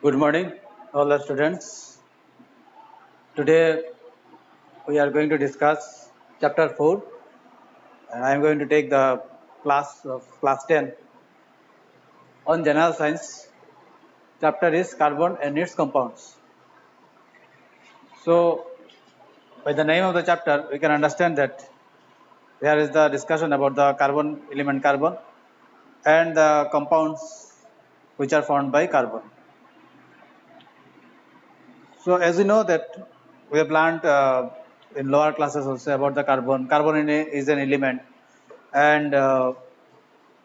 Good morning, all the students. Today we are going to discuss chapter 4, and I am going to take the class of class 10 on general science. Chapter is carbon and its compounds. So, by the name of the chapter, we can understand that there is the discussion about the carbon element carbon and the compounds which are formed by carbon. So, as you know that we have learned in lower classes also about the carbon. Carbon is an element, and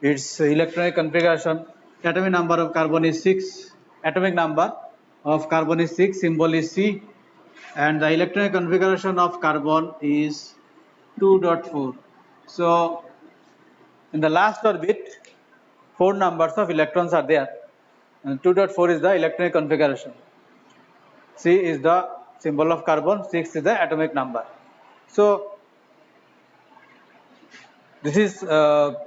its electronic configuration. Atomic number of carbon is 6. Atomic number of carbon is 6. Symbol is C, and the electronic configuration of carbon is 2.4. So, in the last orbit, 4 numbers of electrons are there, and 2.4 is the electronic configuration. C is the symbol of carbon, 6 is the atomic number. So, this is the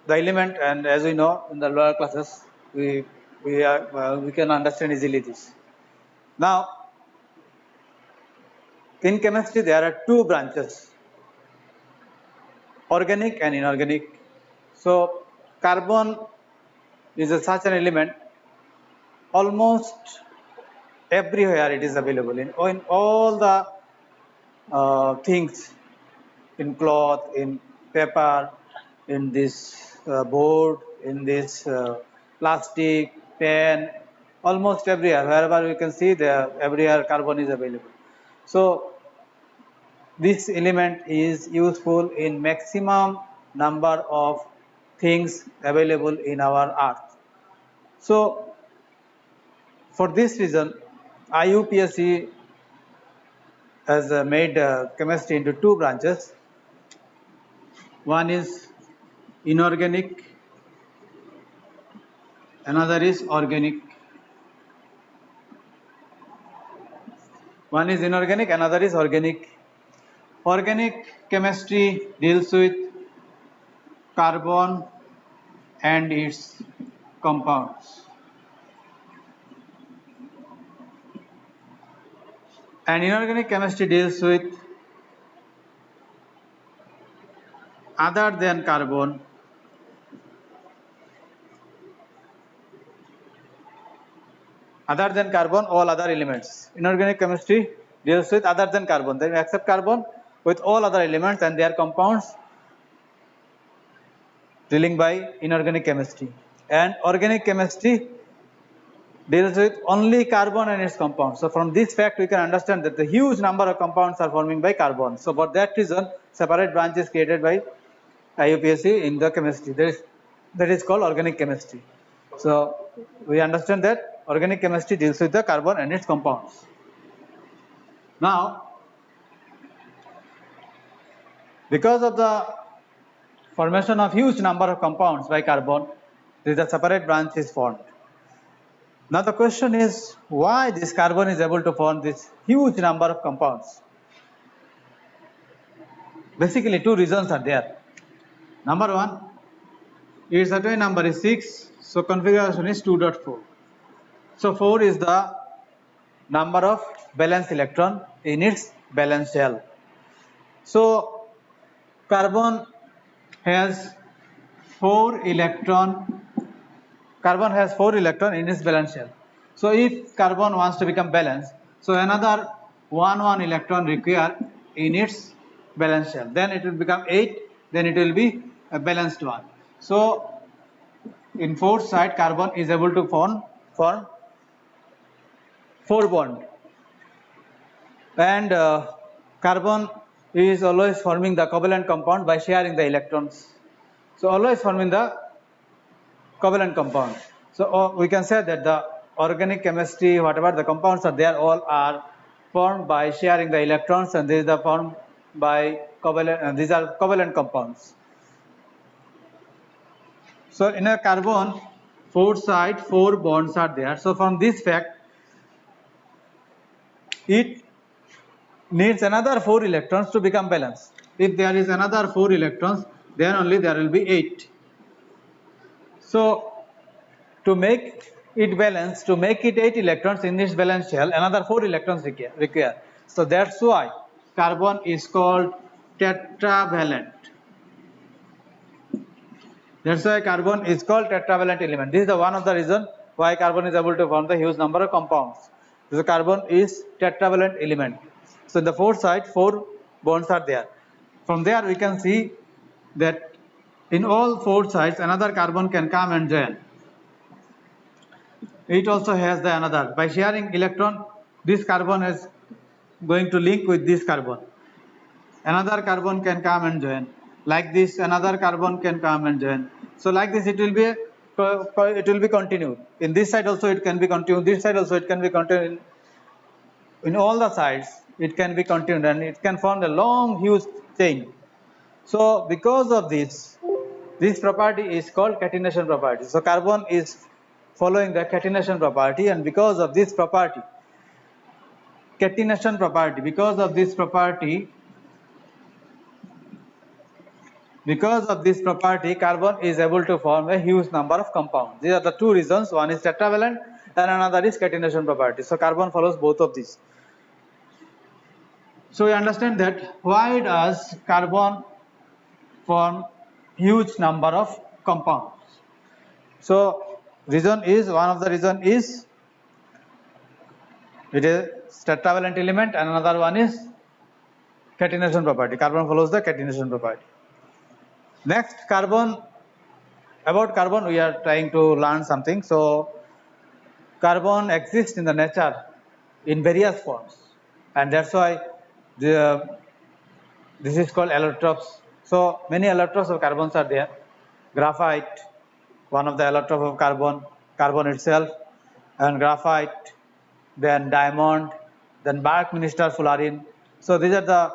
element, and as we know in the lower classes, we can understand easily this. Now, in chemistry, there are two branches: organic and inorganic. So, carbon is such an element. Almost everywhere it is available in all the things, in cloth, in paper, in this board, in this plastic, pen, almost everywhere. Wherever we can see, there everywhere carbon is available. So this element is useful in maximum number of things available in our earth. So for this reason, IUPAC has made chemistry into two branches. One is inorganic, another is organic. One is inorganic, another is organic. Organic chemistry deals with carbon and its compounds. And inorganic chemistry deals with other than carbon all other elements. Inorganic chemistry deals with other than carbon. Then we accept carbon with all other elements and their compounds dealing by inorganic chemistry. And organic chemistry deals with only carbon and its compounds. So from this fact we can understand that the huge number of compounds are forming by carbon. So for that reason separate branch is created by IUPAC in the chemistry. That is called organic chemistry. So we understand that organic chemistry deals with the carbon and its compounds. Now, because of the formation of huge number of compounds by carbon, there is a separate branch is formed. Now the question is why this carbon is able to form this huge number of compounds. Basically two reasons are there. Number one, its atomic number is 6, so configuration is 2.4. So 4 is the number of valence electron in its valence shell. So carbon has 4 electron in its valence shell. So if carbon wants to become balanced, so another 1 electron required in its valence shell. Then it will become 8, then it will be a balanced one. So in fourth side carbon is able to form 4 bond, and carbon is always forming the covalent compound by sharing the electrons. So always forming the covalent compound. So we can say that the organic chemistry, whatever the compounds are there, all are formed by sharing the electrons, and these are formed by covalent. These are covalent compounds. So in a carbon, 4 side 4 bonds are there. So from this fact, it needs another 4 electrons to become balanced. If there is another 4 electrons, then only there will be 8. So to make it balanced, to make it 8 electrons in its valence shell, another 4 electrons require. So that's why carbon is called tetravalent. That's why carbon is called tetravalent element. This is the one of the reason why carbon is able to form the huge number of compounds. So carbon is tetravalent element. So in the fourth side, 4 bonds are there. From there we can see that in all 4 sides another carbon can come and join. It also has the another. By sharing electron, this carbon is going to link with this carbon. Another carbon can come and join. Like this, another carbon can come and join. So like this, it will be continued. In this side also it can be continued. This side also it can be continued. In all the sides, it can be continued, and it can form a long, huge chain. So because of this property is called catenation property. So carbon is following the catenation property, and because of this property, catenation property, because of this property, carbon is able to form a huge number of compounds. These are the two reasons. One is tetravalent and another is catenation property. So carbon follows both of these. So we understand that why does carbon form huge number of compounds. So one of the reason is it is tetravalent element, and another one is catenation property. Carbon follows the catenation property. Next, about carbon we are trying to learn something. So carbon exists in the nature in various forms, and that's why this is called allotropes. So many allotropes of carbons are there. Graphite, one of the allotrope of carbon itself, and graphite, then diamond, then Buckminster fullerene. So these are the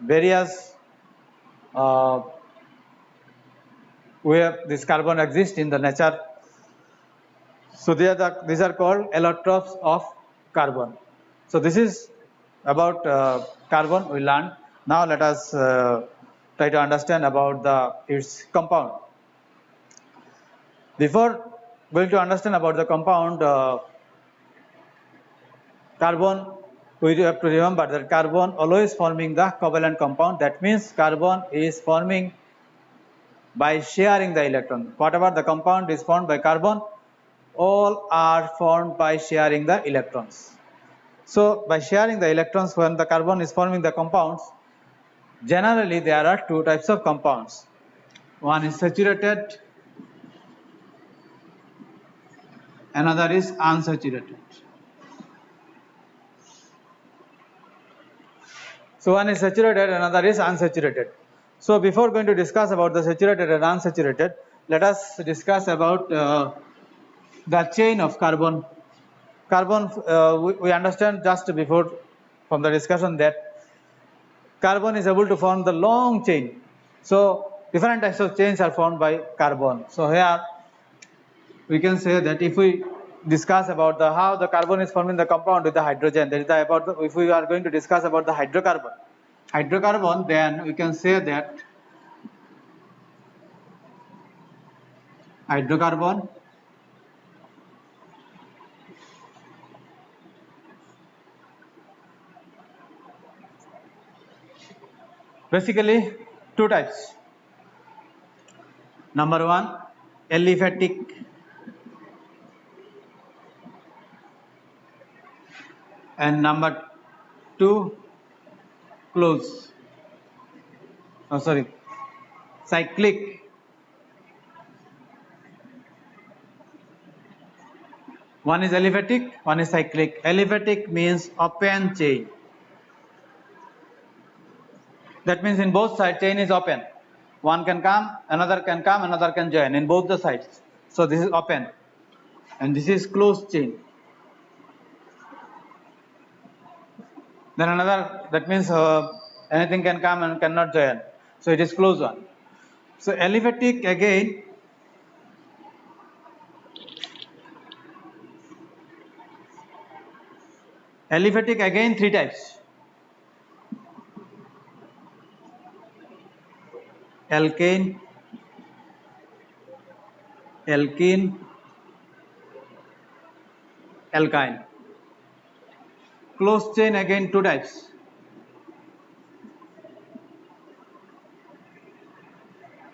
various where this carbon exists in the nature. So these are called allotropes of carbon. So this is about carbon we learned. Now let us try to understand about its compound. Before going to understand about the compound, carbon, we have to remember that carbon always forming the covalent compound. That means carbon is forming by sharing the electron. Whatever the compound is formed by carbon, all are formed by sharing the electrons. So by sharing the electrons, when the carbon is forming the compounds, generally there are two types of compounds. One is saturated, another is unsaturated. So one is saturated, another is unsaturated. So before going to discuss about the saturated and unsaturated, let us discuss about the chain of carbon. Carbon, we understand just before from the discussion that carbon is able to form the long chain. So different types of chains are formed by carbon. So here we can say that if we discuss about how the carbon is forming the compound with the hydrogen, that is if we are going to discuss about the hydrocarbon, then we can say that hydrocarbon basically two types. Number one, aliphatic, and number two, cyclic. One is aliphatic, one is cyclic. Aliphatic means open chain. That means in both sides chain is open. One can come, another can join in both the sides. So this is open, and this is closed chain. Then another, that means anything can come and cannot join. So it is closed one. So aliphatic again three types. Alkane, alkene, alkyne. Closed chain again two types.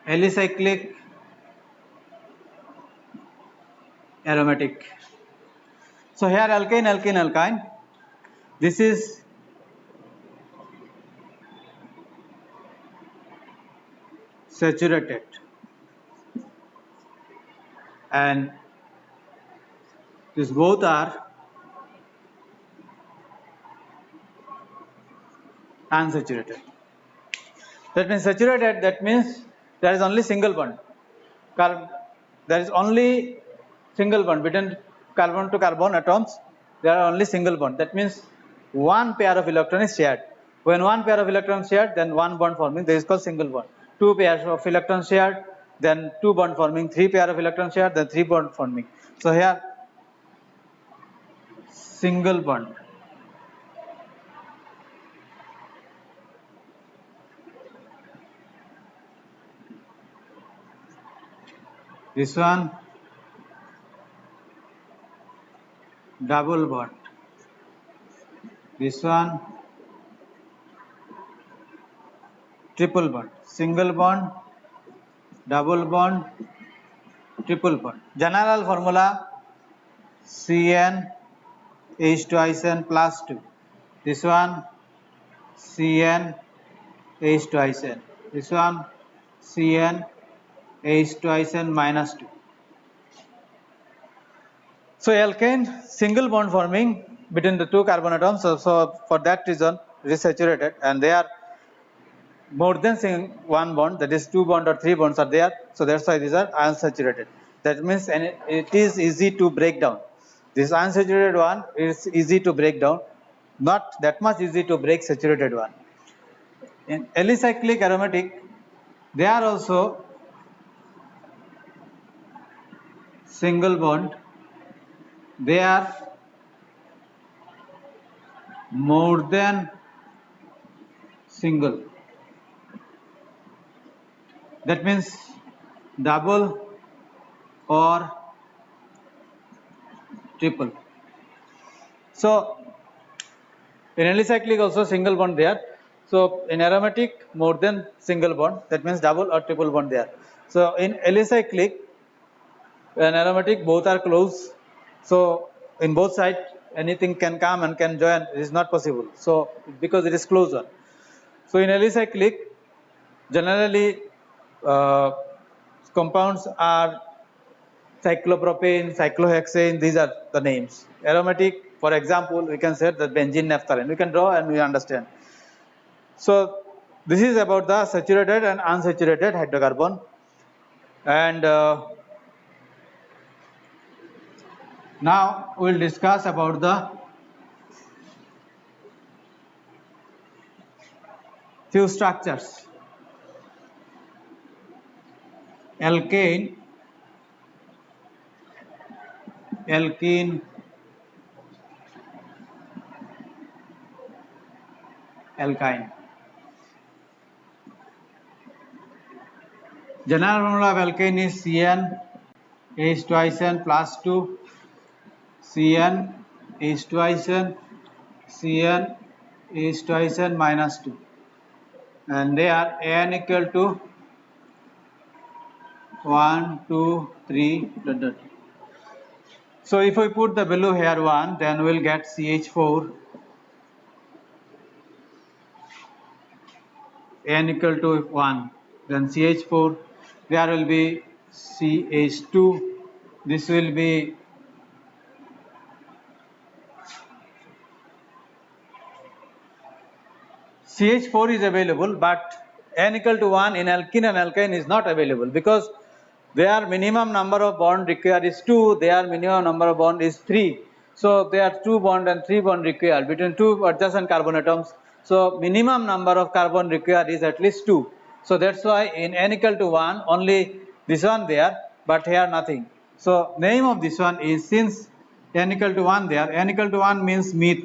Alicyclic, aromatic. So here alkane, alkane, alkyne. This is saturated, and these both are unsaturated. That means saturated, that means there is only single bond. There is only single bond between carbon to carbon atoms. There are only single bond. That means one pair of electron is shared. When one pair of electrons shared, then one bond forming, this is called single bond. Two pairs of electrons shared, then two bond forming. Three pair of electrons shared, then three bond forming. So here single bond. This one double bond. This one triple bond. Single bond, double bond, triple bond. General formula Cn H2SN plus 2. This one Cn H2SN. This one Cn H2SN minus 2. So alkane single bond forming between the two carbon atoms. So for that reason it is saturated, and they are more than one bond, that is two bond or three bonds are there. So that's why these are unsaturated. That means it is easy to break down. This unsaturated one is easy to break down, not that much easy to break saturated one. In alicyclic aromatic, they are also single bond. They are more than single. That means double or triple. So in alicyclic also single bond there. So in aromatic more than single bond, that means double or triple bond there. So in alicyclic and aromatic both are close. So in both sides anything can come and can join, it is not possible. So because it is closed one. So in alicyclic generally compounds are cyclopropane, cyclohexane, these are the names. Aromatic, for example, we can say that benzene, naphthalene. We can draw and we understand. So this is about the saturated and unsaturated hydrocarbon. And now we will discuss about the few structures. Alkane, alkene, alkyne. General formula of alkane is Cn H2SN plus 2, Cn H2SN, Cn H2SN minus 2, and they are An equal to 1, 2, 3, dot, dot. So if we put the value here 1, then we will get CH4, N equal to 1, then CH4, there will be CH2, this will be CH4 is available, but N equal to 1 in alkene and alkyne is not available because their minimum number of bond required is 2, their minimum number of bond is 3. So there are 2 bond and 3 bond required between two adjacent carbon atoms. So minimum number of carbon required is at least 2. So that's why in N equal to 1 only this one there, but here nothing. So name of this one is, since N equal to 1 there, N equal to 1 means meth.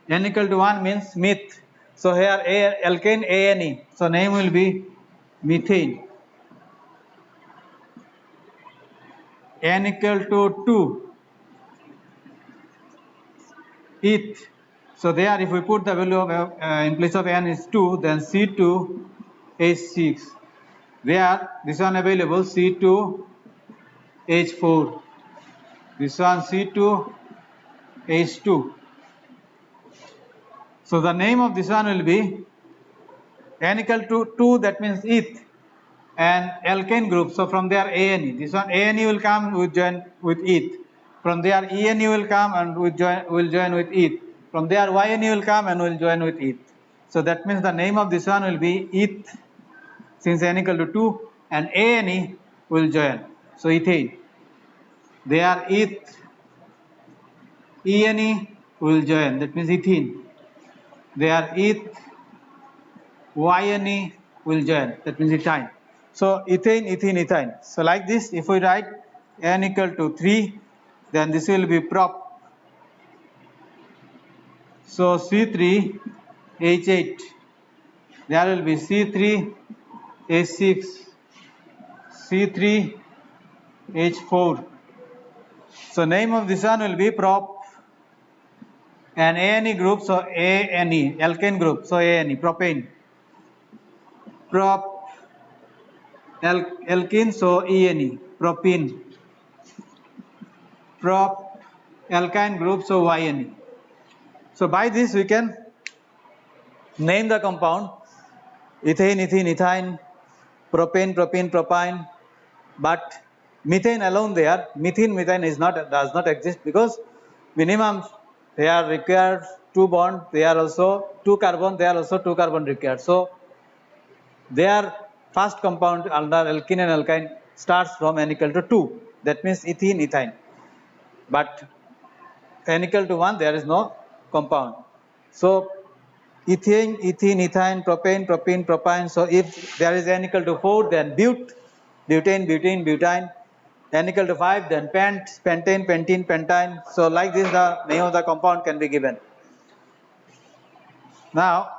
N equal to 1 means meth. So here alkane ANE. So name will be methane. N equal to 2 eth. So there, if we put the value of in place of n is 2, then C2H6. There, this one available C2H4. This one C2H2. So the name of this one will be n equal to 2, that means eth, and alkane group. So from there ANE. This one ANE will come, will join with eth. From there ENE will come and will join with eth. From there YNE will come and will join with eth. So that means the name of this one will be eth, since n equal to 2, and ANE will join. So ethane. They are eth, ENE will join, that means ethene. They are eth, YNE will join, that means ethyne. So ethane, ethene, ethyne. So like this, if we write n equal to 3, then this will be prop. So C3H8, there will be C3H6, C3H4. So name of this one will be prop, and ANE group, so ANE, alkane group, so ANE, propane. Prop, alkene, so ENE, propene. Prop, alkyne group, so YNE. So by this we can name the compound ethane, ethene, ethyne, propane, propene, propyne. But methane alone there, methane, methane is not, does not exist, because minimum they are required 2 bond, they are also 2 carbon, they are also 2 carbon required. So their first compound under alkene and alkyne starts from n equal to 2, that means ethene, ethyne. But n equal to 1, there is no compound. So ethane, ethene, ethyne, propane, propene, propyne. So if there is n equal to 4, then butane, butene, butane. N equal to 5, then pentane, pentene, pentyne. So like this, the name of the compound can be given. Now,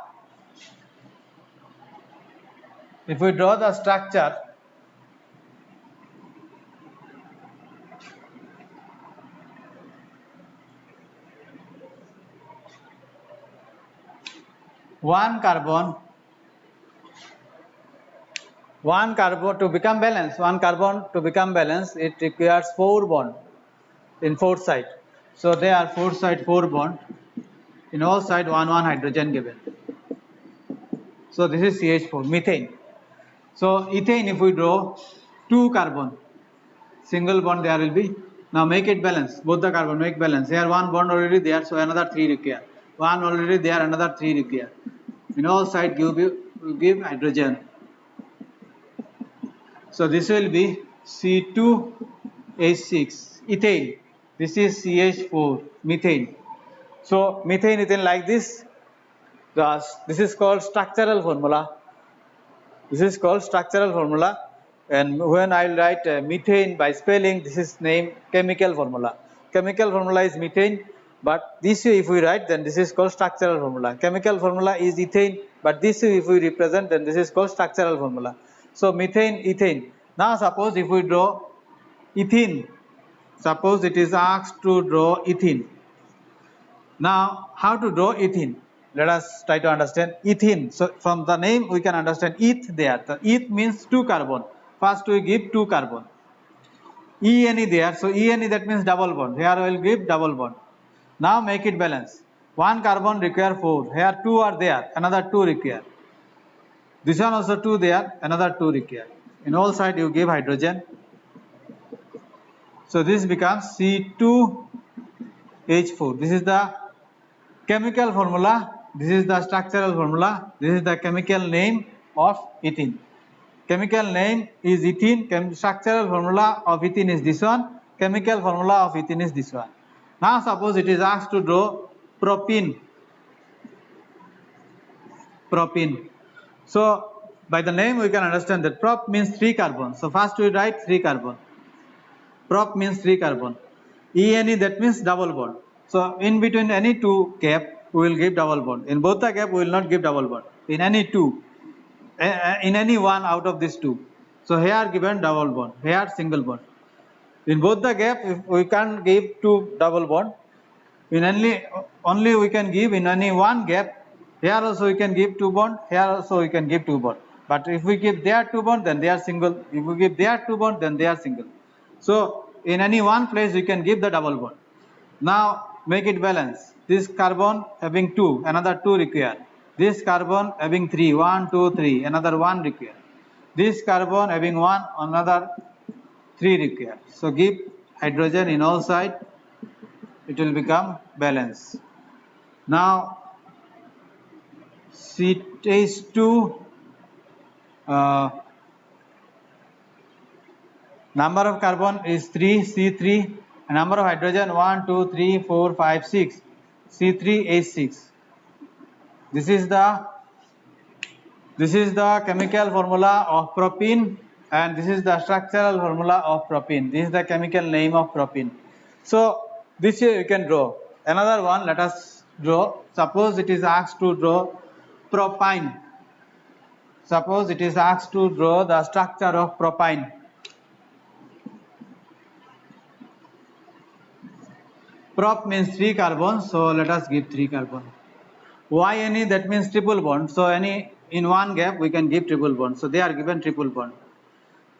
if we draw the structure, one carbon to become balanced, it requires 4 bond in 4 side. So there are 4 side 4 bond, in all side 1 hydrogen given. So this is CH4, methane. So ethane, if we draw 2 carbon, single bond there will be. Now make it balance, both the carbon make balance. Here 1 bond already there, so another 3 require. 1 already there, another 3 require. In all side give hydrogen. So this will be C2H6, ethane. This is CH4, methane. So methane, ethane like this. This is called structural formula. And when I will write methane by spelling, this is named chemical formula. Chemical formula is methane, but this way if we write, then this is called structural formula. Chemical formula is ethane, but this way if we represent, then this is called structural formula. So methane, ethane. Now suppose if we draw ethene, suppose it is asked to draw ethene. Now how to draw ethene? Let us try to understand ethene. So from the name we can understand eth there. The eth means 2 carbon. First we give 2 carbon. ENE there. So ENE, that means double bond. Here we will give double bond. Now make it balance. 1 carbon require 4. Here 2 are there. Another 2 require. This one also 2 there. Another 2 require. In all side you give hydrogen. So this becomes C2H4. This is the chemical formula. This is the structural formula. This is the chemical name of ethene. Chemical name is ethene. Structural formula of ethene is this one. Chemical formula of ethene is this one. Now suppose it is asked to draw propene. So by the name we can understand that prop means 3 carbon. So first we write 3 carbon. Prop means 3 carbon. ENE, that means double bond. So in between any 2 gap we will give double bond. In both the gap we will not give double bond. In any 2, in any one out of these 2. So here given double bond, here single bond. In both the gap we can't give 2 double bond. in only we can give in only one gap. Here also we can give 2 bond, here also we can give 2 bond. But if we give there 2 bond, then they are single. If we give there 2 bond, then they are single. So in any one place we can give the double bond. Now make it balance. This carbon having 2, another 2 required. This carbon having 3, 1, 2, 3, another 1 required. This carbon having 1, another 3 required. So give hydrogen in all side, it will become balance. Now CH2 number of carbon is 3, C3, number of hydrogen 1, 2, 3, 4, 5, 6, C3H6. This is the chemical formula of propene, and this is the structural formula of propene. This is the chemical name of propene. So this here you can draw. Another one, let us draw. Suppose it is asked to draw propine. Suppose it is asked to draw the structure of propine. Prop means 3 carbons, so let us give 3 carbon. Any, that means triple bond. So any in one gap we can give triple bond. So they are given triple bond.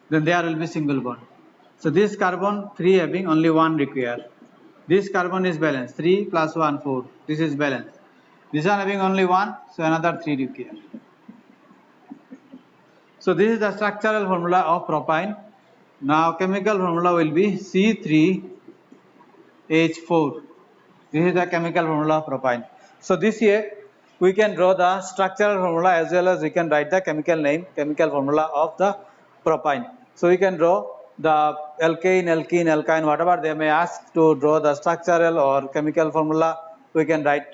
Then there will be single bond. So this carbon 3 having only 1 required. This carbon is balanced. 3 plus 1, 4. This is balanced. This one having only 1, so another 3 required. So this is the structural formula of propine. Now chemical formula will be C3H4. This is the chemical formula of propine. So this here we can draw the structural formula as well as we can write the chemical name, chemical formula of the propine. So we can draw the alkane, alkyne, whatever they may ask to draw the structural or chemical formula, we can write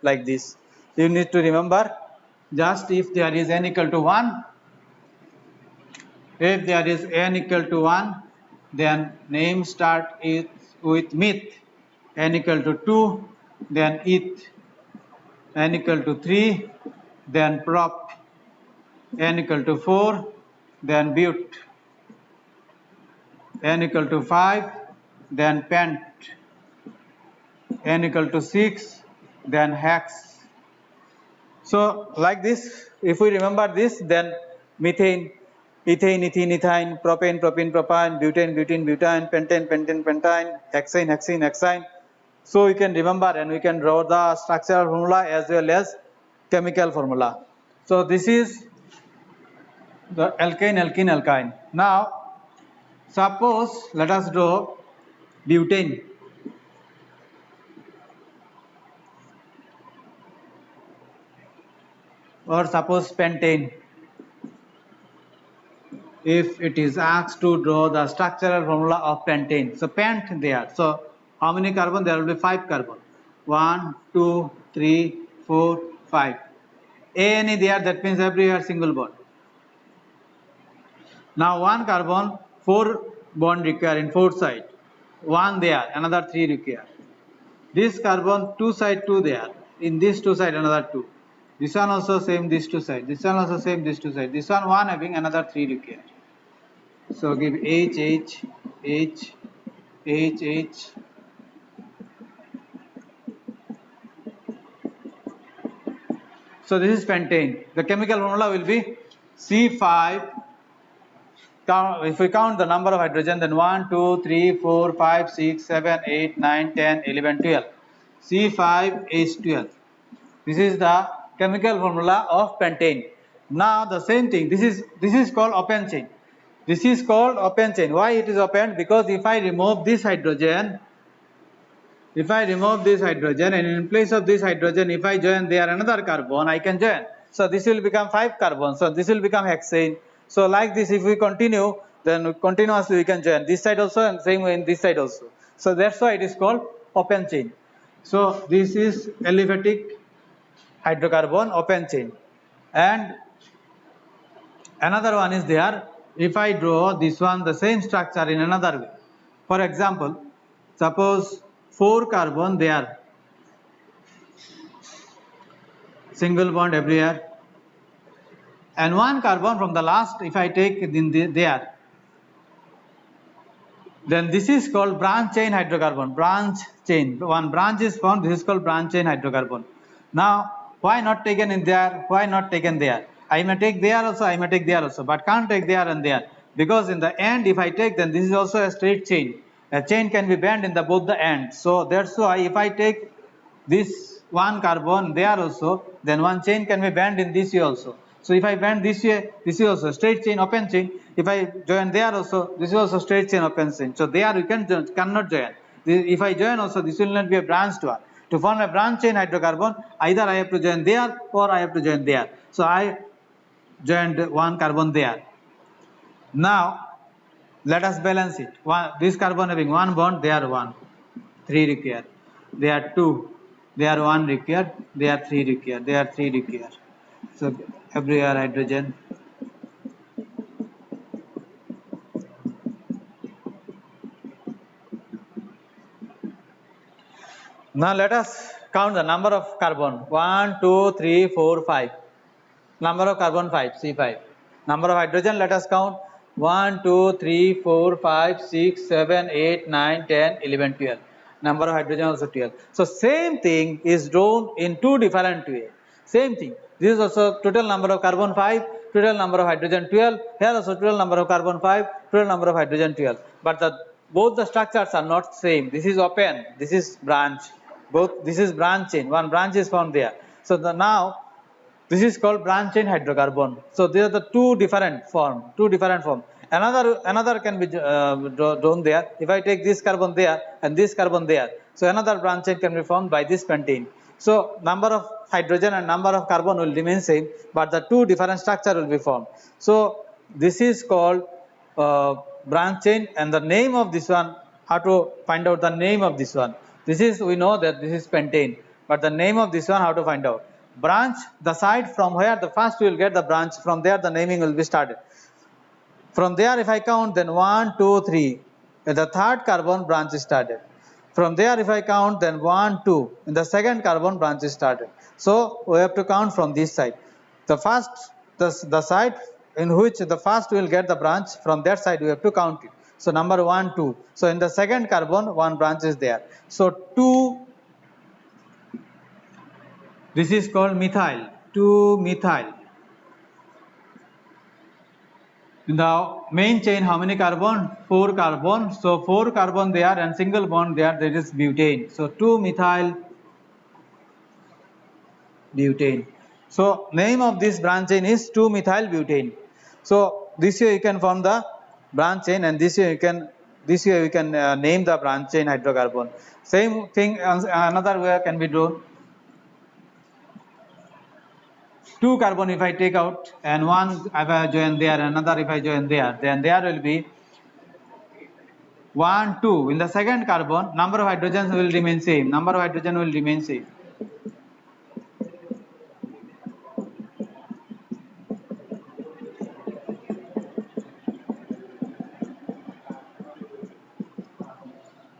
like this. You need to remember, just if there is n equal to 1, if there is n equal to 1, then name start with meth, n equal to 2, then eth, n equal to 3, then prop, n equal to 4, then but, n equal to 5, then pent, n equal to 6, then hex. So like this, if we remember this, then methane, ethane, ethene, ethyne, propane, propene, propane, butane, butene, butane, pentane, pentane, pentane, hexane, hexene, hexine. So we can remember and we can draw the structural formula as well as chemical formula. So this is the alkane, alkene, alkyne. Now suppose let us draw butane. Or suppose pentane. If it is asked to draw the structural formula of pentane. So pent there. So how many carbon? There will be 5 carbon. 1, 2, 3, 4, 5. Any there, that means everywhere single bond. Now 1 carbon, 4 bond required in 4 side. 1 there, another 3 required. This carbon 2 side 2 there. In this 2 side another 2. This one also same, this 2 side. This one also same, this 2 side. This one 1 having another 3 required. So give H, H, H, H, H. So this is pentane. The chemical formula will be C5. If we count the number of hydrogen, then 1, 2, 3, 4, 5, 6, 7, 8, 9, 10, 11, 12. C5H12. This is the chemical formula of pentane. Now the same thing. This is called open chain. This is called open chain. Why it is open? Because if I remove this hydrogen, and in place of this hydrogen, if I join there another carbon, I can join. So this will become 5 carbons. So this will become hexane. So like this, if we continue, then continuously we can join this side also and same way in this side also. So that's why it is called open chain. So this is aliphatic hydrocarbon open chain. And another one is there. If I draw this one, the same structure in another way. For example, suppose 4 carbon there, single bond everywhere, and 1 carbon from the last, if I take in there, Then this is called branch chain hydrocarbon. Branch chain. One branch is formed. This is called branch chain hydrocarbon. Now, why not taken in there? Why not taken there? I may take there also. I may take there also, but can't take there and there, because in the end, if I take, then this is also a straight chain. A chain can be bent in the both the ends. So that's why if I take this one carbon there also, then one chain can be bent in this way also. So if I bend this way, this is also straight chain, open chain. If I join there also, this is also straight chain, open chain. So there you cannot join. If I join also, this will not be a branched one. To form a branch chain hydrocarbon, either I have to join there or I have to join there. So I joined one carbon there. Now let us balance it. This carbon having one bond, they are one, 3 required. They are 2, they are 1 required. They are 3 required. They are 3 required. So every hydrogen. Now let us count the number of carbon. 1, 2, 3, 4, 5. Number of carbon 5, C5. Number of hydrogen, let us count. 1, 2, 3, 4, 5, 6, 7, 8, 9, 10, 11, 12. Number of hydrogen also 12. So same thing is drawn in two different ways. Same thing. This is also total number of carbon 5, total number of hydrogen 12. Here also total number of carbon 5, total number of hydrogen 12. But both the structures are not same. This is open, this is branch. This is branch chain. One branch is found there. So now this is called branch chain hydrocarbon. So these are the two different form. Another can be drawn there. If I take this carbon there and this carbon there, so another branch chain can be formed by this pentane. So number of hydrogen and number of carbon will remain same, but the two different structure will be formed. So this is called branch chain, and the name of this one, how to find out the name of this one. This is, we know that this is pentane, but the name of this one, how to find out? Branch, the side from where the first we will get the branch, from there the naming will be started. From there if I count, then 1, 2, 3, the third carbon branch is started. From there if I count, then 1, 2, in the second carbon branch is started. So we have to count from this side. The first, the side in which the first we will get the branch, from that side we have to count it. So number 1, 2. So in the second carbon, one branch is there. So 2, this is called methyl, 2-methyl. In the main chain, how many carbon? 4 carbon. So 4 carbon there and single bond there is butane. So 2-methyl butane. So name of this branch chain is 2-methyl butane. So this way you can form the branch chain, and this way you can name the branch chain hydrocarbon. Same thing, another way can be drawn. 2 carbon if I take out, and 1 if I join there, another if I join there, then there will be 1, 2. In the second carbon, number of hydrogens will remain same. Number of hydrogen will remain same.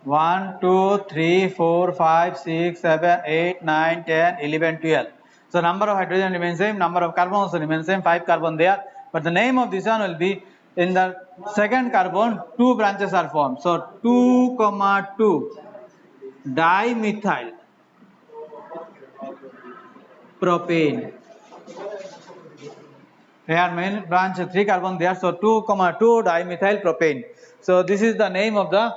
One, 2, 3, 4, 5, 6, 7, 8, 9, 10, 11, 12. So number of hydrogen remains same, number of carbon also remains same, 5 carbon there. But the name of this one will be, in the second carbon, 2 branches are formed. So 2, 2 dimethyl propane. Here main branch 3 carbon there. So 2, 2 dimethyl propane. So this is the name of the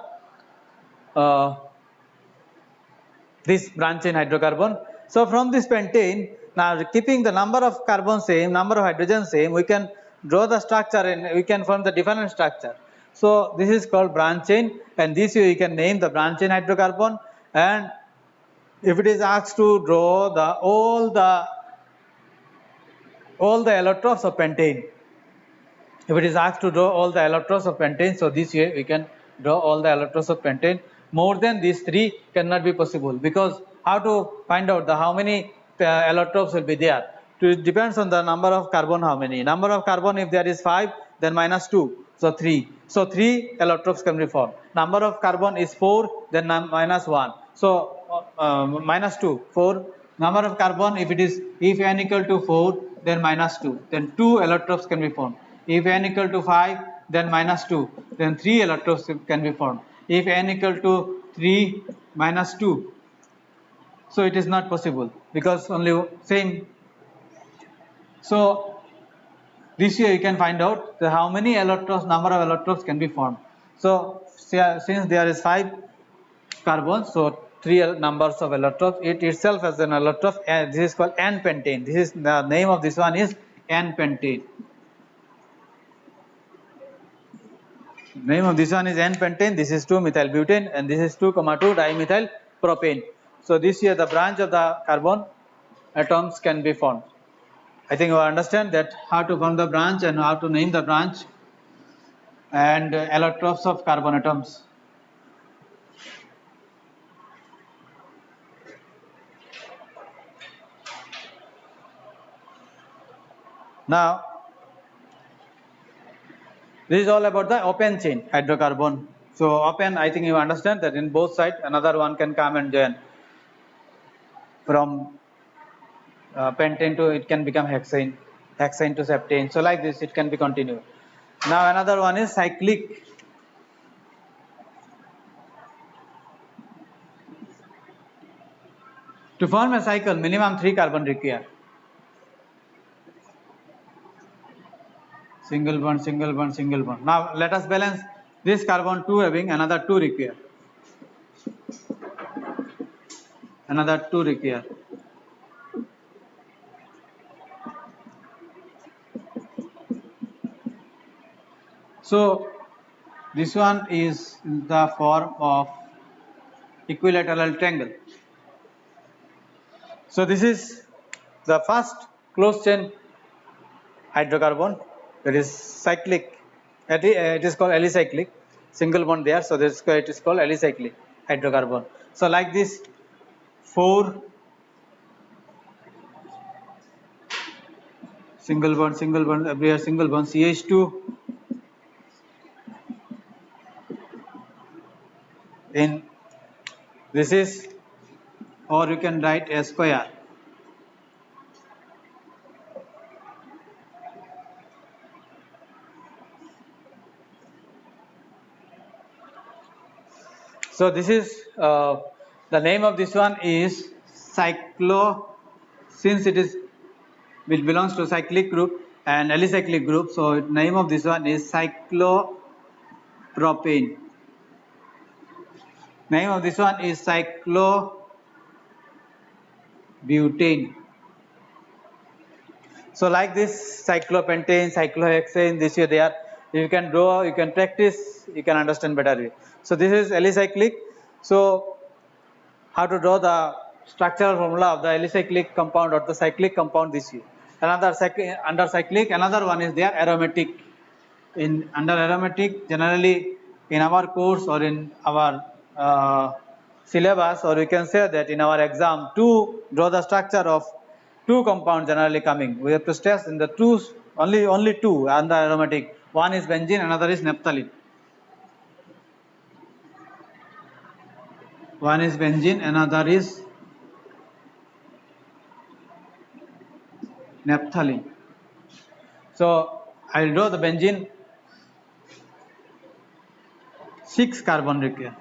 this branch chain hydrocarbon. So from this pentane, now keeping the number of carbon same, number of hydrogen same, we can draw the structure and we can form the different structure. So this is called branch chain, and this way you can name the branch chain hydrocarbon. And if it is asked to draw all the allotropes of pentane, if it is asked to draw all the allotropes of pentane, so this way we can draw all the allotropes of pentane. More than these 3 cannot be possible, because how to find out how many allotropes will be there? It depends on the number of carbon, how many. Number of carbon, if there is 5, then minus 2, so 3. So 3 allotropes can be formed. Number of carbon is 4, then minus 1. So minus 2, 4. Number of carbon, if n equal to 4, then minus 2. Then 2 allotropes can be formed. If n equal to 5, then minus 2, then 3 electrons can be formed. If n equal to 3 minus 2, so it is not possible because only same. So this way you can find out how many electrons, number of electrons can be formed. So since there is 5 carbons, so 3 numbers of electrons, it itself has an electron, and this is called n-pentane. This is the name of this one is n-pentane. Name of this one is n-pentane. This is 2-methylbutane, and this is 2,2-dimethyl-propane. So this here the branch of the carbon atoms can be formed. I think you understand that how to form the branch and how to name the branch and allotropes of carbon atoms. Now, this is all about the open chain hydrocarbon. So open, I think you understand that in both sides another one can come and join. From pentane to it can become hexane, hexane to septane. So like this it can be continued. Now another one is cyclic. To form a cycle, minimum 3 carbon required. Single bond, single bond, single bond. Now let us balance this carbon 2 having another 2 required. Another 2 required. So this one is in the form of equilateral triangle. So this is the first closed chain hydrocarbon, that is cyclic. It is called alicyclic. Single bond there, so this it is called alicyclic hydrocarbon. So like this 4 single bond, everywhere single bond, CH2 in this is, or you can write a square. So this is the name of this one is cyclo, since it is which belongs to cyclic group and alicyclic group, so name of this one is cyclopropane. Name of this one is cyclobutane. So like this cyclopentane, cyclohexane, this way they are. You can draw, you can practice, you can understand better. So this is alicyclic. So how to draw the structural formula of the alicyclic compound or the cyclic compound this way. Another under cyclic, another one is there aromatic. In under aromatic, generally in our course or in our syllabus, or we can say that in our exam, to draw the structure of 2 compounds generally coming. We have to stress in the two, only 2 under aromatic. One is benzene, another is naphthalene. One is benzene, another is naphthalene. So I will draw the benzene 6 carbon required.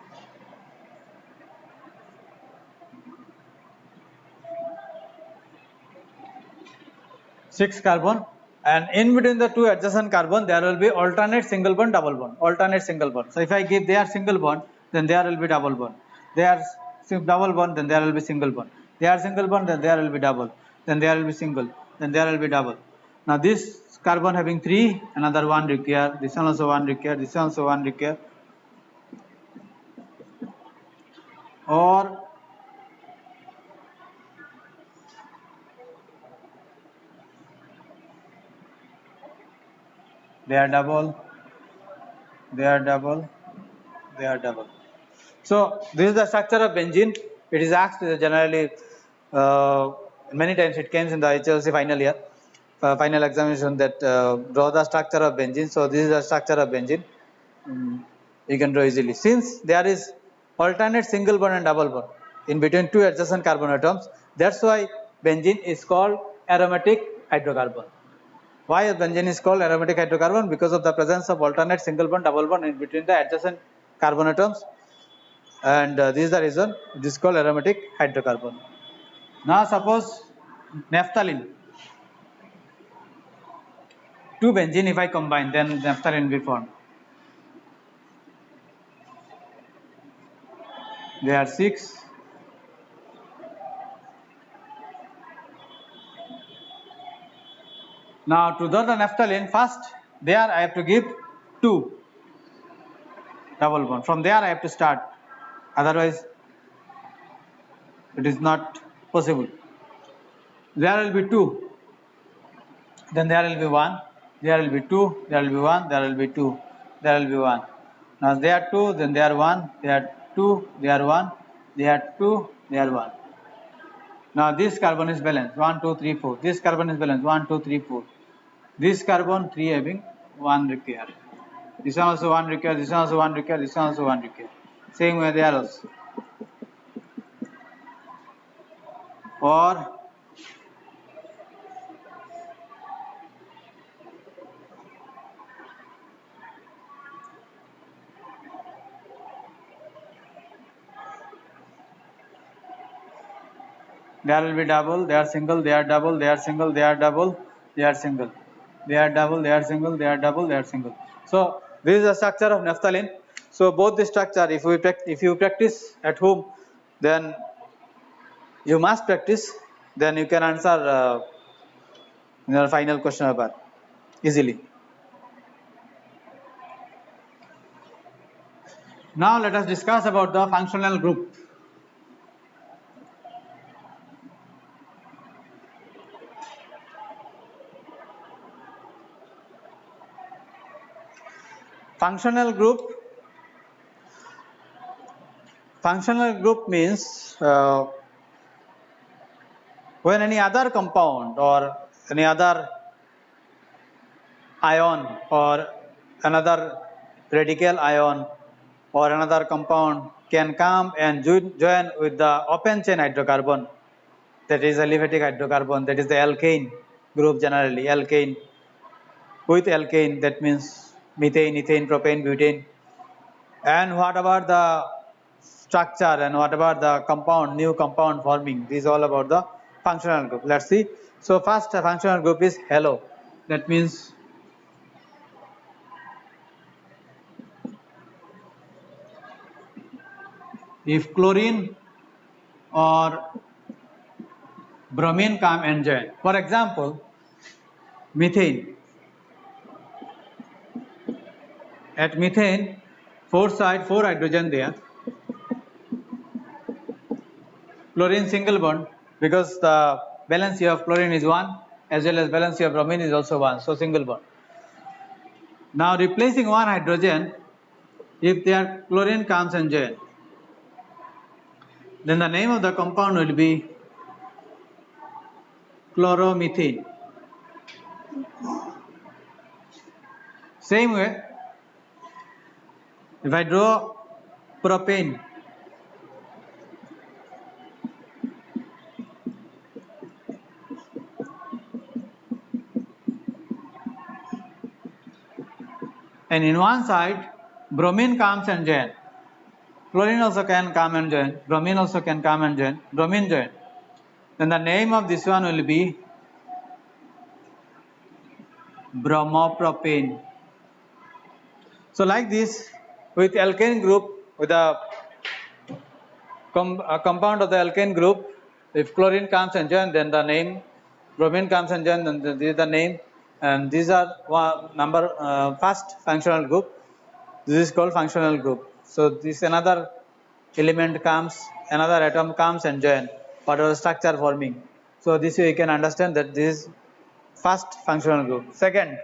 6 carbon, and in between the 2 adjacent carbon there will be alternate single bond, double bond, alternate single bond. So if I give their single bond, then there will be double bond. They are double bond, then there will be single bond. They are single bond, then there will be double. Then there will be single, then there will be double. Now this carbon having 3, another 1 required. This one also 1 required. This one also 1 required. Or they are double, they are double, they are double. So this is the structure of benzene. It is asked generally many times. It comes in the HLC final year, final examination, that draw the structure of benzene. So this is the structure of benzene. You can draw easily. Since there is alternate single bond and double bond in between 2 adjacent carbon atoms, that's why benzene is called aromatic hydrocarbon. Why benzene is called aromatic hydrocarbon? Because of the presence of alternate single bond, double bond in between the adjacent carbon atoms, and this is the reason this is called aromatic hydrocarbon. Now suppose naphthalene, two benzene if I combine, then naphthalene will be formed. There are 6. Now to draw the naphthalene, first there I have to give 2 double bond. From there I have to start, otherwise it is not possible. There will be 2, then there will be 1, there will be 2, there will be 1, there will be 2, there will be 1. Now they are 2, then they are 1, they are 2, they are 1, they are 2, they are 1. Now this carbon is balanced, 1, 2, 3, 4. This carbon is balanced, 1, 2, 3, 4. This carbon 3 having 1 required. This one also 1 required, this one also 1 required, this one also 1 required. Same way there also. Or there will be double, they are single, they are double, they are single, they are double, they are single, they are double, they are single, they are double, they are single. So this is the structure of naphthalene. So both the structure, if you practice at home, then you must practice, then you can answer in your final question paper easily. Now let us discuss about the functional group. Functional group means when any other compound or any other ion or another radical ion or another compound can come and join with the open chain hydrocarbon, that is aliphatic hydrocarbon, that is the alkane group, generally alkane. With alkane, that means methane, ethane, propane, butane. And what about the structure and what about the compound, new compound forming? This is all about the functional group. Let's see. So first functional group is halo. That means if chlorine or bromine come and join. For example, methane. At methane, 4 hydrogen there. Chlorine single bond, because the valency of chlorine is 1 as well as valency of bromine is also 1, so single bond. Now replacing one hydrogen, if their chlorine comes and join, then the name of the compound will be chloromethane. Same way, if I draw propane, and in one side bromine comes and join, chlorine also can come and join, bromine also can come and join, bromine join, then the name of this one will be bromopropane. So like this, with alkane group, with a compound of the alkane group, if chlorine comes and join, then the name, bromine comes and join, then this is the name, and these are first functional group. This is called functional group. So this another element comes, another atom comes and join, whatever structure forming. So this way you can understand that this is first functional group. Second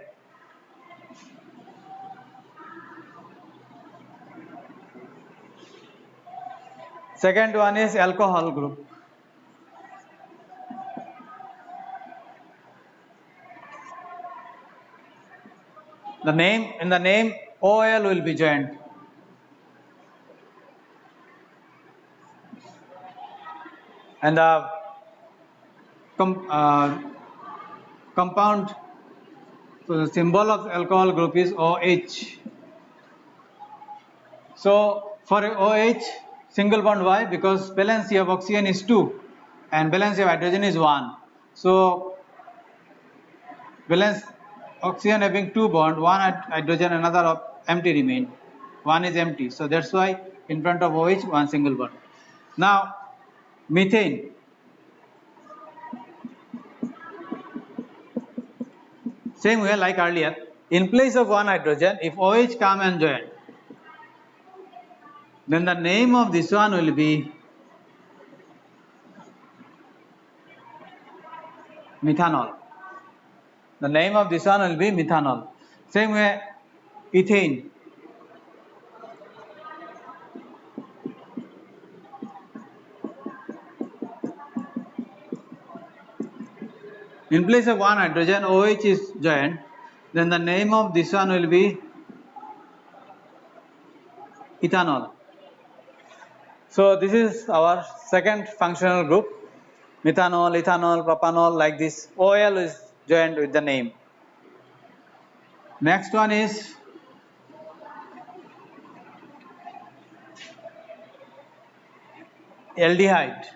one is alcohol group. The name OL will be joined. And the compound So the symbol of alcohol group is OH. So for OH, single bond, why? Because valency of oxygen is 2 and valency of hydrogen is 1. So valence oxygen having 2 bond, 1 hydrogen, another of empty remain. 1 is empty. So that's why in front of OH 1 single bond. Now methane. Same way like earlier. In place of 1 hydrogen, if OH come and join, then the name of this one will be methanol. The name of this one will be methanol. Same way, ethane. In place of 1 hydrogen, OH is joined, then the name of this one will be ethanol. So this is our second functional group. Methanol, ethanol, propanol, like this. OL is joined with the name. Next one is aldehyde.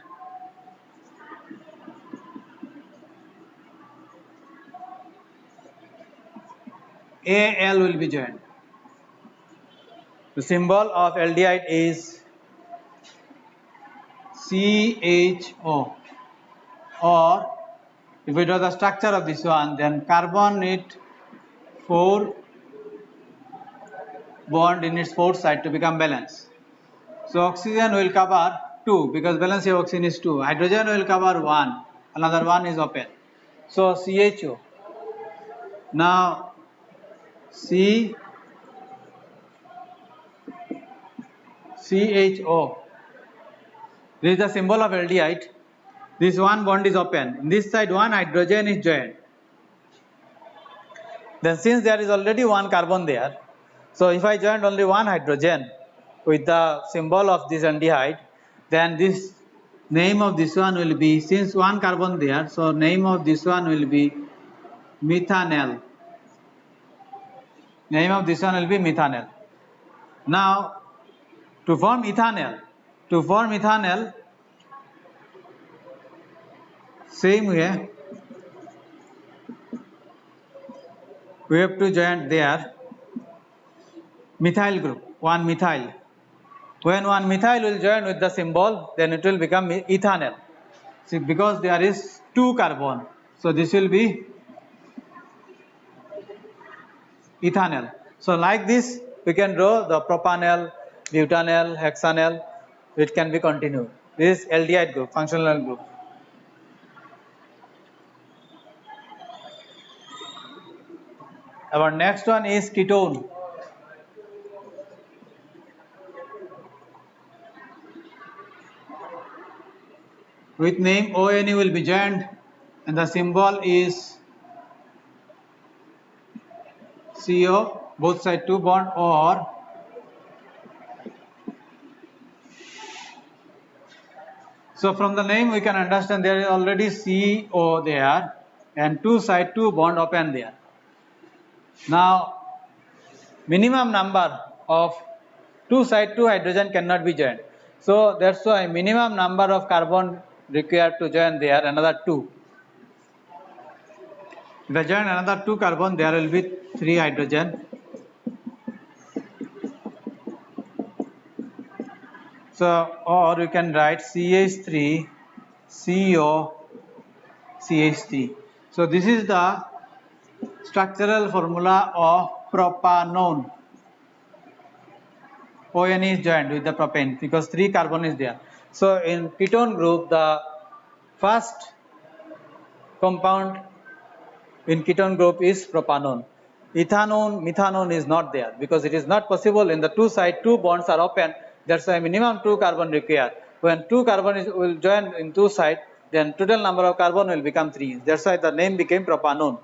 Al will be joined. The symbol of aldehyde is CHO, or if we draw the structure of this one, then carbon need 4 bond in its 4th side to become balanced. So oxygen will cover 2 because valence of oxygen is 2. Hydrogen will cover 1, another one is open. So CHO. Now CHO. This is the symbol of aldehyde. This one bond is open. In this side, one hydrogen is joined. Then since there is already one carbon there, so if I joined only one hydrogen with the symbol of this aldehyde, then this name of this one will be, since one carbon there, so name of this one will be methanol. Name of this one will be methanol. Now to form ethanol, same way we have to join there methyl group, one methyl. When one methyl will join with the symbol, then it will become ethanol. See, because there is 2 carbon, so this will be ethanol. So like this, we can draw the propanol, butanol, hexanol. It can be continued. This is aldehyde group, functional group. Our next one is ketone. With name ONE will be joined, and the symbol is CO, both side 2 bond, or so from the name we can understand there is already CO there and 2 side 2 bond open there. Now minimum number of 2 side 2 hydrogen cannot be joined. So that's why minimum number of carbon required to join there another 2. If I join another 2 carbon, there will be 3 hydrogen. So or you can write CH3 CO CH3. So this is the structural formula of propanone. ON is joined with the propane because 3 carbon is there. So in ketone group, the first compound in ketone group is propanone. Ethanone, methanone is not there because it is not possible in the 2 side 2 bonds are open. That's why minimum 2 carbon required. When 2 carbon will join in 2 side, then total number of carbon will become 3. That's why the name became propanone.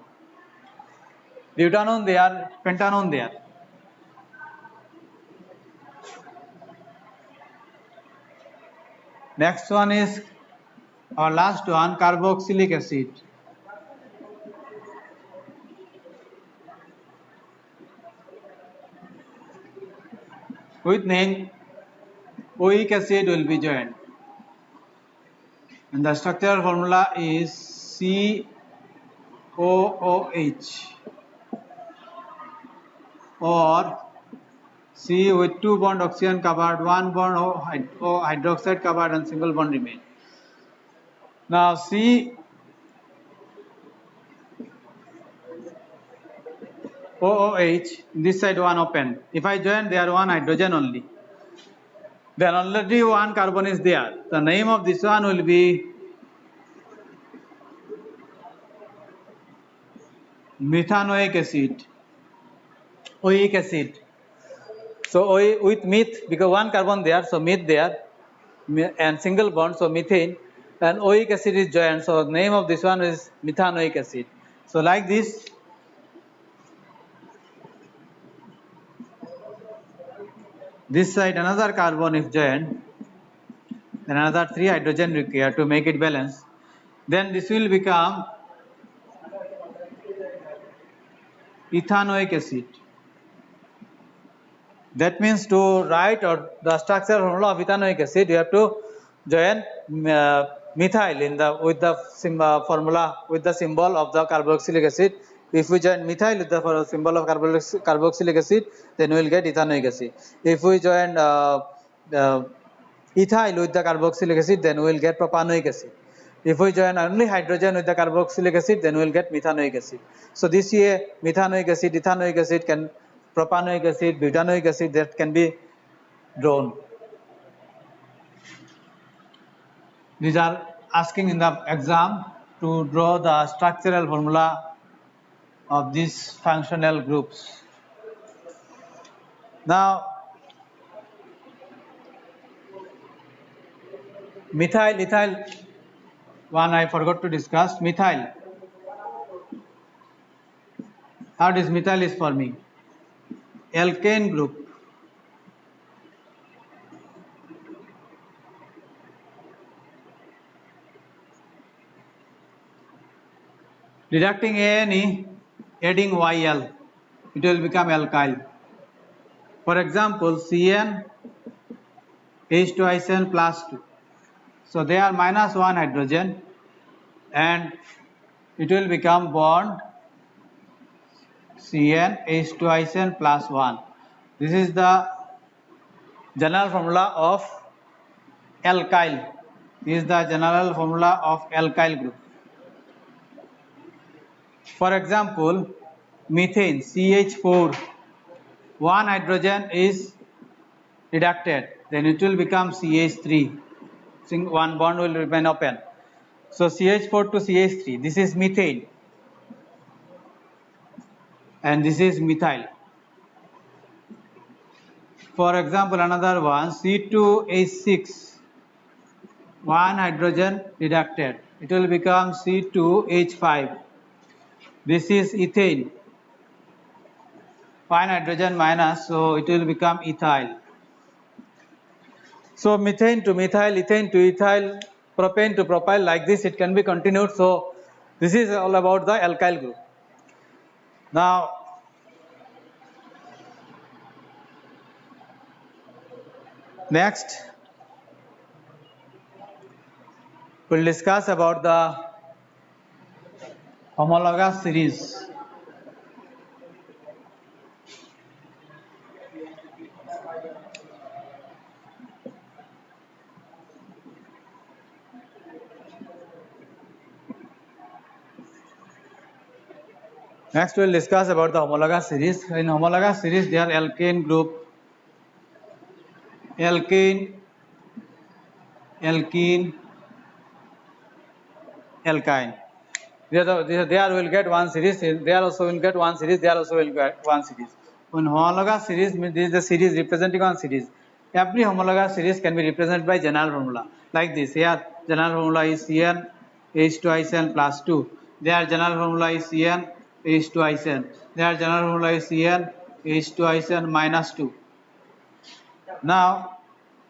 Butanone there, pentanone there. Next one is our last one, carboxylic acid. with name oic acid will be joined, and the structural formula is COOH, or C with 2 bond oxygen covered, 1 bond O hydroxide covered, and single bond remain. Now COOH, this side one open. If I join there one hydrogen only, then already one carbon is there. The name of this one will be methanoic acid, oic acid. So with meth, because one carbon there, so meth there, and single bond, so methane, and oic acid is joined. So name of this one is methanoic acid. So like this, this side another carbon is joined, then another 3 hydrogen required to make it balance. Then this will become ethanoic acid. That means to write or the structural formula of ethanoic acid, you have to join methyl in the with the formula with the symbol of the carboxylic acid. If we join methyl with the symbol of carboxylic acid, then we will get ethanoic acid. If we join ethyl with the carboxylic acid, then we will get propanoic acid. If we join only hydrogen with the carboxylic acid, then we will get methanoic acid. So this here, methanoic acid, ethanoic acid, propanoic acid, butanoic acid, that can be drawn. These are asking in the exam to draw the structural formula of these functional groups. Now, ethyl, one I forgot to discuss. Methyl. How does methyl is forming? Alkane group. Deducting ANE, adding YL, it will become alkyl. For example, CN H2ICN plus 2. So they are minus 1 hydrogen, and it will become bond CN H2ICN plus 1. This is the general formula of alkyl. This is the general formula of alkyl group. For example, methane CH4, 1 hydrogen is reducted, then it will become CH3. One bond will remain open. So CH4 to CH3, this is methane, and this is methyl. For example, another one, C2H6, 1 hydrogen reducted, it will become C2H5. This is ethane, 1 hydrogen minus, so it will become ethyl. So methane to methyl, ethane to ethyl, propane to propyl, like this it can be continued. So this is all about the alkyl group. Now, next we'll discuss about the homologous series. Next we'll discuss about the homologous series. In homologous series, they are alkane group, alkane, alkene, alkyne. There will get one series. There also will get one series. There also will get one series. In homologous series, this is the series representing one series. Every homologous series can be represented by general formula like this. Here, general formula is Cn H2ICN plus 2. There, general formula is Cn H2ICN. There, general formula is Cn H2ICN minus 2. Now,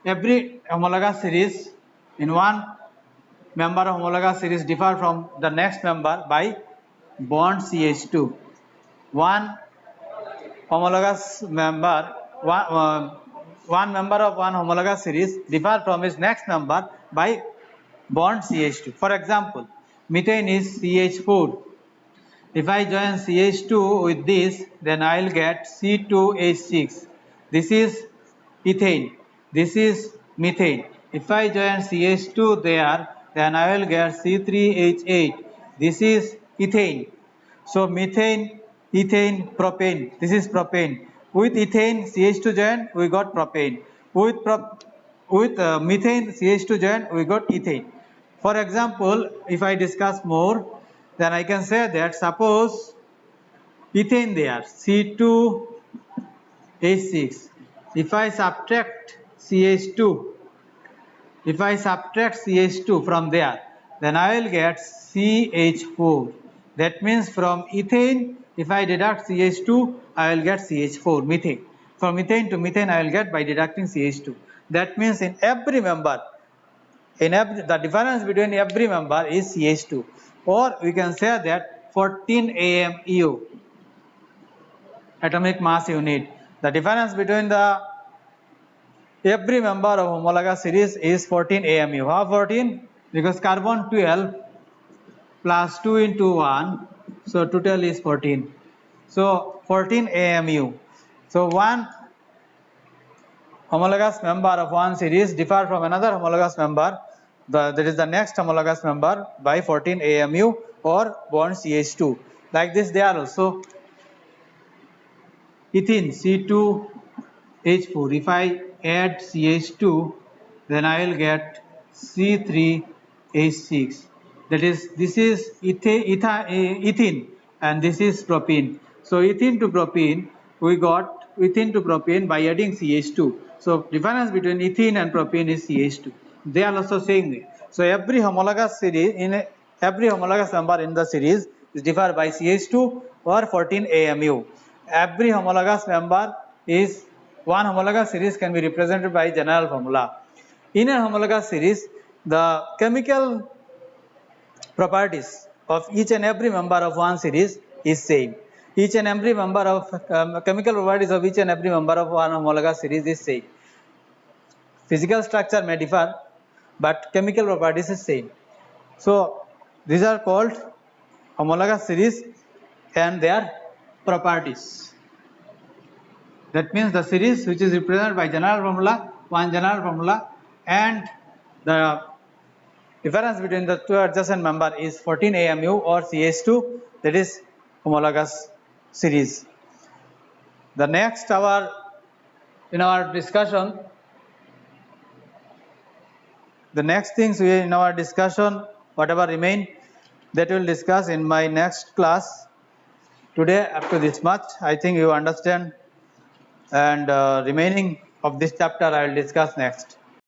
every homologous series in one member of homologous series differ from the next member by bond CH2. One homologous member, one member of one homologous series differ from its next member by bond CH2. For example, methane is CH4. If I join CH2 with this, then I will get C2H6. This is ethane. This is methane. If I join CH2 there, then I will get C3H8. This is ethane. So methane, ethane, propane. This is propane. With ethane CH2 join, we got propane. With methane CH2 join, we got ethane. For example, if I discuss more, then I can say that suppose ethane there C2H6. If I subtract CH2, from there, then I will get CH4. That means from ethane, if I deduct CH2, I will get CH4, methane. From methane to methane, I will get by deducting CH2. That means in every member, the difference between every member is CH2, or we can say that 14 AMU, atomic mass unit. The difference between every member of homologous series is 14 AMU. How 14? Because carbon 12 plus 2 into 1, so total is 14. So 14 AMU. So one homologous member of one series differ from another homologous member, that is the next homologous member, by 14 AMU or bond CH2. Like this they are also. Ethene C2H4. If I add CH2, then I will get C3H6. That is, this is ethene and this is propene. So ethene to propene, we got ethene to propane by adding CH2. So difference between ethene and propane is CH2. They are also saying that. So every homologous member in the series is differ by CH2 or 14 AMU. Every homologous member is one homologous series can be represented by general formula. In a homologous series, the chemical properties of each and every member of one series is same. Each and every member of chemical properties of each and every member of one homologous series is same. Physical structure may differ, but chemical properties is same. So these are called homologous series and their properties. That means the series which is represented by general formula, one general formula, and the difference between the two adjacent member is 14 AMU or CH2, that is homologous series. The next in our discussion, whatever remain, that we will discuss in my next class. Today up to this much, I think you understand, and remaining of this chapter I will discuss next.